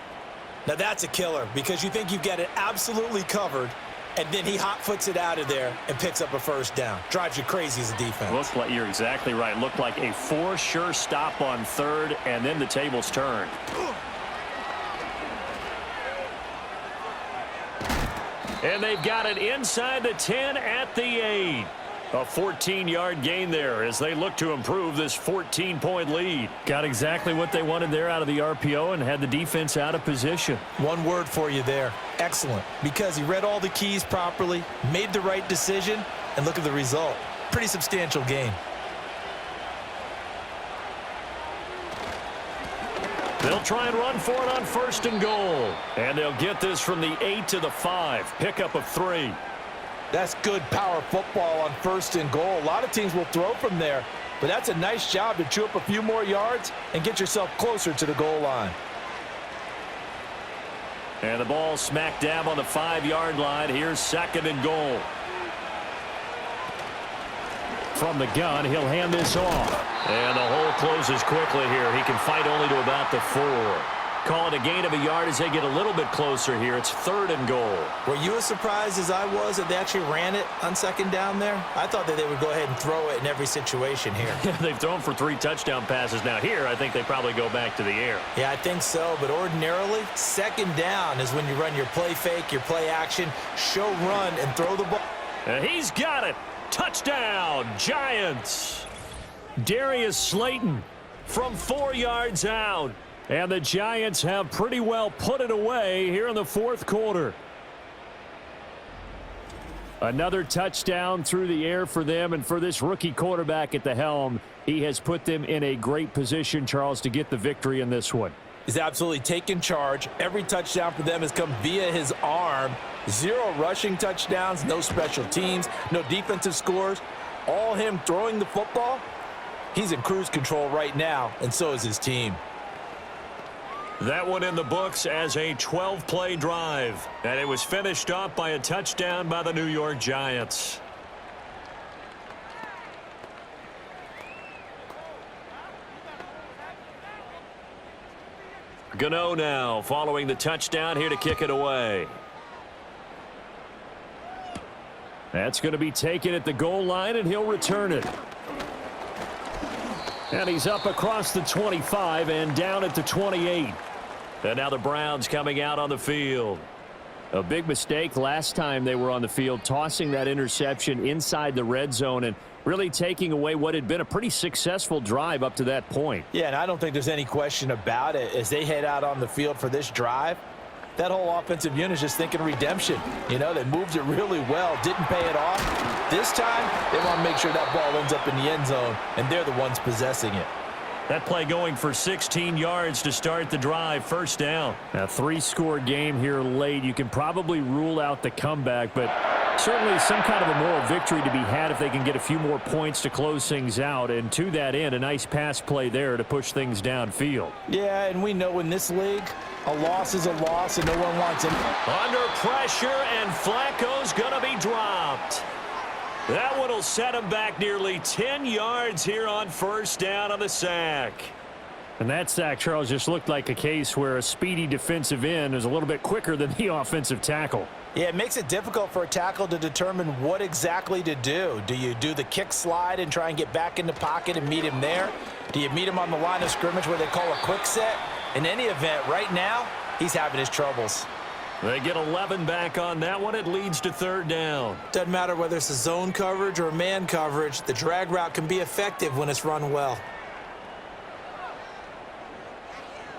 Now that's a killer because you think you've got it absolutely covered, and then he hot-foots it out of there and picks up a first down. Drives you crazy as a defense. Looks like you're exactly right. Looked like a for-sure stop on 3rd, and then the tables turned. And they've got it inside the 10 at the 8. A 14-yard gain there as they look to improve this 14-point lead. Got exactly what they wanted there out of the RPO and had the defense out of position. One word for you there. Excellent. Because he read all the keys properly, made the right decision, and look at the result. Pretty substantial gain. They'll try and run for it on 1st and goal. And they'll get this from the 8 to the 5. Pickup of 3. That's good power football on 1st and goal. A lot of teams will throw from there, but that's a nice job to chew up a few more yards and get yourself closer to the goal line. And the ball smack dab on the 5-yard line. Here's 2nd and goal. From the gun, he'll hand this off. And the hole closes quickly here. He can fight only to about the 4. Call it a gain of a yard as they get a little bit closer here. It's 3rd and goal. Were you as surprised as I was that they actually ran it on 2nd down there? I thought that they would go ahead and throw it in every situation here. They've thrown for 3 touchdown passes. Now here, I think they probably go back to the air. Yeah, I think so. But ordinarily, 2nd down is when you run your play fake, your play action, show run, and throw the ball. And he's got it. Touchdown, Giants. Darius Slayton from 4 yards out. And the Giants have pretty well put it away here in the 4th quarter. Another touchdown through the air for them, and for this rookie quarterback at the helm, he has put them in a great position, Charles, to get the victory in this one. He's absolutely taken charge. Every touchdown for them has come via his arm. 0 rushing touchdowns, no special teams, no defensive scores. All him throwing the football. He's in cruise control right now, and so is his team. That one in the books as a 12-play drive. And it was finished off by a touchdown by the New York Giants. Gano now following the touchdown here to kick it away. That's going to be taken at the goal line, and he'll return it. And he's up across the 25 and down at the 28. And now the Browns coming out on the field. A big mistake last time they were on the field, tossing that interception inside the red zone and really taking away what had been a pretty successful drive up to that point. Yeah, and I don't think there's any question about it. As they head out on the field for this drive, that whole offensive unit is just thinking redemption. You know, they moved it really well, didn't pay it off. This time, they want to make sure that ball ends up in the end zone, and they're the ones possessing it. That play going for 16 yards to start the drive. 1st down. A 3-score game here late. You can probably rule out the comeback, but certainly some kind of a moral victory to be had if they can get a few more points to close things out. And to that end, a nice pass play there to push things downfield. Yeah, and we know in this league, a loss is a loss, and no one wants it. Under pressure, and Flacco's going to be dropped. That one will set him back nearly 10 yards here on 1st down on the sack. And that sack, Charles, just looked like a case where a speedy defensive end is a little bit quicker than the offensive tackle. Yeah, it makes it difficult for a tackle to determine what exactly to do. Do you do the kick slide and try and get back in the pocket and meet him there? Do you meet him on the line of scrimmage where they call a quick set? In any event, right now, he's having his troubles. They get 11 back on that one. It leads to 3rd down. Doesn't matter whether it's a zone coverage or a man coverage. The drag route can be effective when it's run well.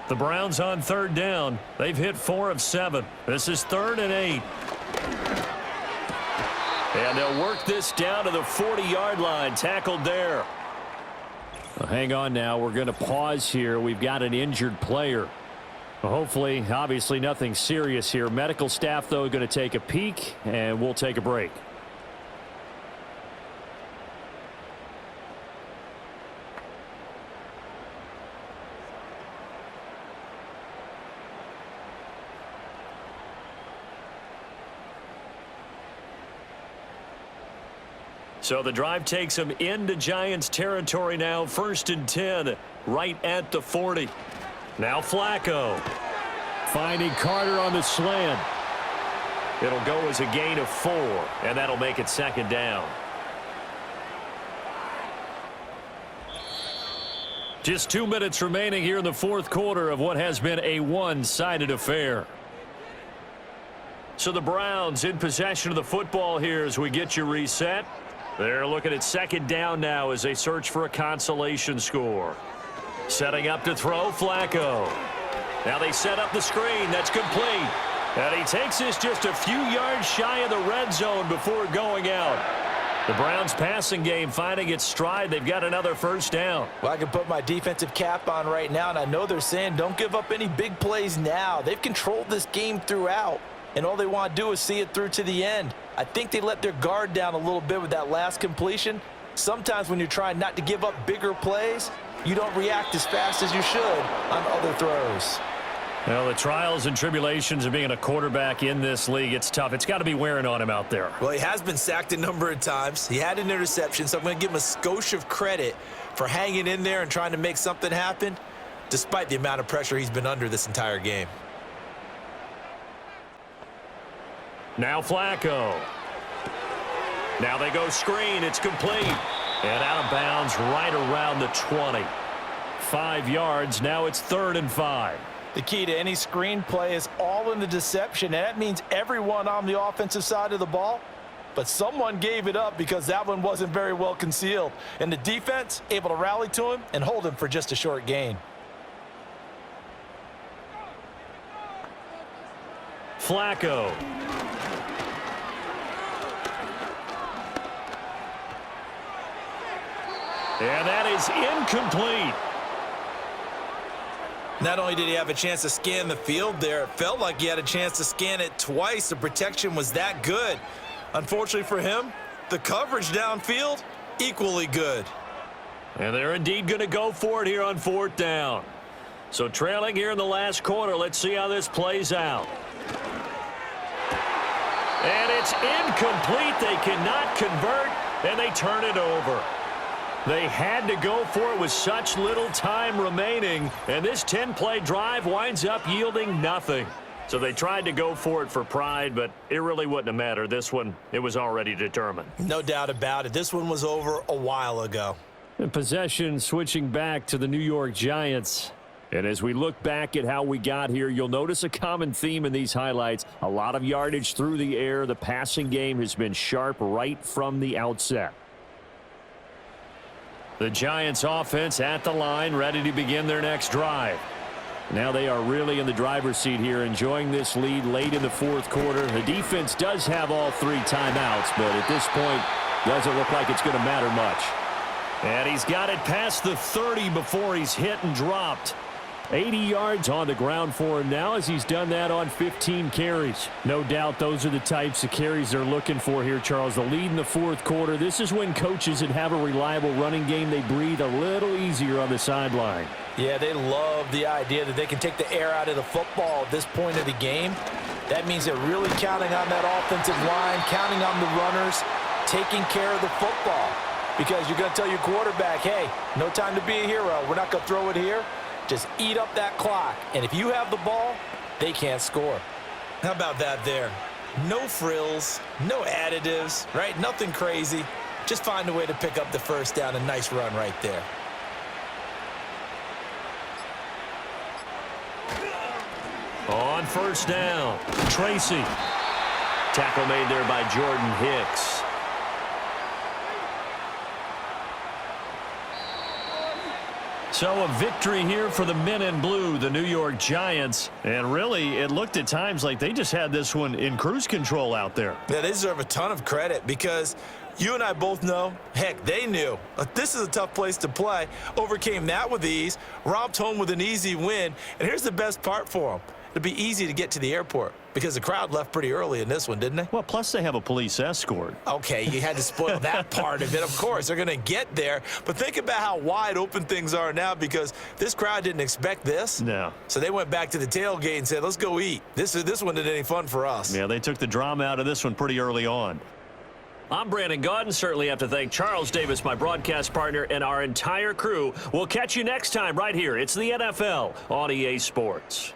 The Browns on 3rd down. They've hit 4 of 7. This is 3rd and 8. And they'll work this down to the 40-yard line. Tackled there. Well, hang on now. We're going to pause here. We've got an injured player. Well, hopefully, obviously nothing serious here. Medical staff, though, going to take a peek, and we'll take a break. So the drive takes them into Giants territory now. 1st and 10, right at the 40. Now Flacco. Finding Carter on the slant. It'll go as a gain of 4, and that'll make it 2nd down. Just 2 minutes remaining here in the 4th quarter of what has been a one-sided affair. So the Browns in possession of the football here as we get you reset. They're looking at 2nd down now as they search for a consolation score. Setting up to throw, Flacco. Now they set up the screen. That's complete. And he takes this just a few yards shy of the red zone before going out. The Browns passing game finding its stride. They've got another 1st down. Well, I can put my defensive cap on right now, and I know they're saying don't give up any big plays now. They've controlled this game throughout, and all they want to do is see it through to the end. I think they let their guard down a little bit with that last completion. Sometimes when you're trying not to give up bigger plays, you don't react as fast as you should on other throws. Well, the trials and tribulations of being a quarterback in this league, it's tough. It's got to be wearing on him out there. Well, he has been sacked a number of times. He had an interception, so I'm going to give him a skosh of credit for hanging in there and trying to make something happen, despite the amount of pressure he's been under this entire game. Now Flacco. Now they go screen. It's complete. And out of bounds right around the 20. 5 yards. Now it's 3rd and 5. The key to any screen play is all in the deception, and that means everyone on the offensive side of the ball. But someone gave it up because that one wasn't very well concealed. And the defense able to rally to him and hold him for just a short gain. Flacco. And that is incomplete. Not only did he have a chance to scan the field there, it felt like he had a chance to scan it twice. The protection was that good. Unfortunately for him, the coverage downfield, equally good. And they're indeed going to go for it here on 4th down. So trailing here in the last quarter, let's see how this plays out. And it's incomplete. They cannot convert, and they turn it over. They had to go for it with such little time remaining, and this 10-play drive winds up yielding nothing. So they tried to go for it for pride, but it really wouldn't have mattered. This one, it was already determined. No doubt about it. This one was over a while ago. And possession switching back to the New York Giants. And as we look back at how we got here, you'll notice a common theme in these highlights. A lot of yardage through the air. The passing game has been sharp right from the outset. The Giants offense at the line, ready to begin their next drive. Now they are really in the driver's seat here, enjoying this lead late in the 4th quarter. The defense does have all 3 timeouts, but at this point, doesn't look like it's going to matter much. And he's got it past the 30 before he's hit and dropped. 80 yards on the ground for him now as he's done that on 15 carries. No doubt those are the types of carries they're looking for here, Charles. The lead in the 4th quarter. This is when coaches that have a reliable running game, they breathe a little easier on the sideline. Yeah, they love the idea that they can take the air out of the football at this point of the game. That means they're really counting on that offensive line, counting on the runners, taking care of the football. Because you're going to tell your quarterback, hey, no time to be a hero. We're not going to throw it here. Just eat up that clock. And if you have the ball, they can't score. How about that there? No frills, no additives, right? Nothing crazy. Just find a way to pick up the 1st down. A nice run right there. On 1st down, Tracy. Tackle made there by Jordan Hicks. So a victory here for the men in blue, the New York Giants. And really, it looked at times like they just had this one in cruise control out there. Yeah, they deserve a ton of credit because you and I both know, heck, they knew. This is a tough place to play. Overcame that with ease, romped home with an easy win. And here's the best part for them. It'll be easy to get to the airport because the crowd left pretty early in this one, didn't they? Well, plus they have a police escort. Okay, you had to spoil that part of it. Of course, they're going to get there. But think about how wide open things are now because this crowd didn't expect this. No. So they went back to the tailgate and said, let's go eat. This one isn't any fun for us. Yeah, they took the drama out of this one pretty early on. I'm Brandon Gaudin. Certainly have to thank Charles Davis, my broadcast partner, and our entire crew. We'll catch you next time right here. It's the NFL on EA Sports.